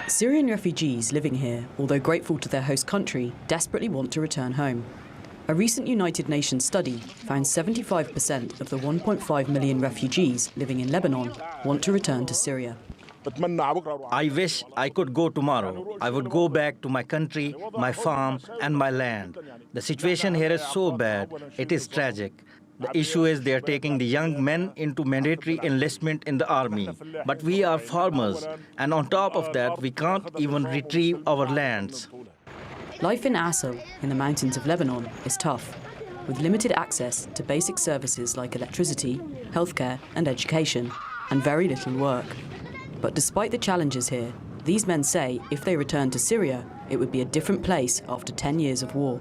Syrian refugees living here, although grateful to their host country, desperately want to return home. A recent United Nations study found 75% of the 1.5 million refugees living in Lebanon want to return to Syria. I wish I could go tomorrow. I would go back to my country, my farm, and my land. The situation here is so bad, it is tragic. The issue is they are taking the young men into mandatory enlistment in the army. But we are farmers, and on top of that, we can't even retrieve our lands. Life in Asal, in the mountains of Lebanon, is tough, with limited access to basic services like electricity, healthcare, and education, and very little work. But despite the challenges here, these men say if they return to Syria, it would be a different place after 10 years of war.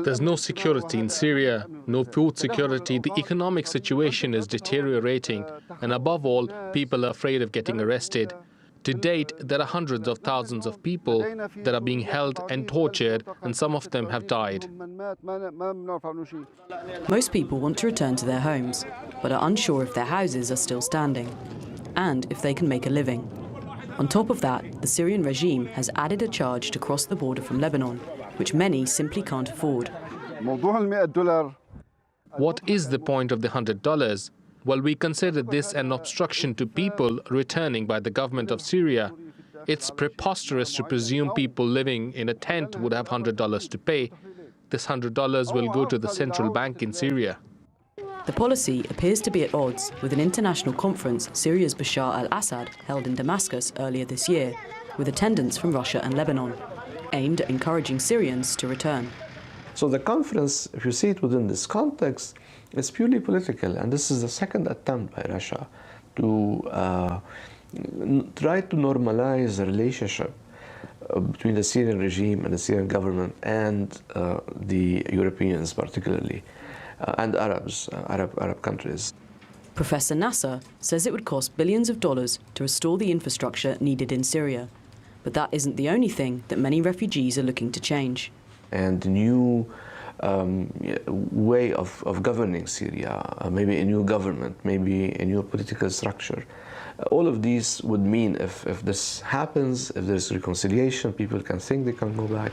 There's no security in Syria, no food security, the economic situation is deteriorating, and above all, people are afraid of getting arrested. To date, there are hundreds of thousands of people that are being held and tortured, and some of them have died. Most people want to return to their homes, but are unsure if their houses are still standing, and if they can make a living. On top of that, the Syrian regime has added a charge to cross the border from Lebanon, which many simply can't afford. What is the point of the $100? Well, we consider this an obstruction to people returning by the government of Syria. It's preposterous to presume people living in a tent would have $100 to pay. This $100 will go to the central bank in Syria. The policy appears to be at odds with an international conference Syria's Bashar al-Assad held in Damascus earlier this year, with attendance from Russia and Lebanon, aimed at encouraging Syrians to return. So the conference, if you see it within this context, is purely political, and this is the second attempt by Russia to try to normalize the relationship between the Syrian regime and the Syrian government and the Europeans particularly, and Arabs, Arab countries. Professor Nasser says it would cost billions of dollars to restore the infrastructure needed in Syria. But that isn't the only thing that many refugees are looking to change. And a new way of governing Syria, maybe a new government, maybe a new political structure. All of these would mean if this happens, if there's reconciliation, people can think they can go back.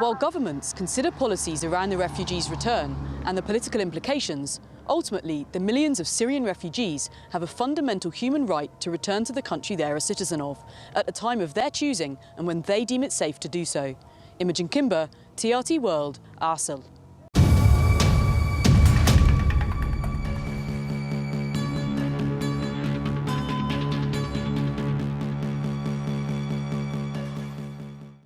While governments consider policies around the refugees' return and the political implications, ultimately the millions of Syrian refugees have a fundamental human right to return to the country they're a citizen of, at a time of their choosing and when they deem it safe to do so. Imogen Kimber, TRT World, Arcel.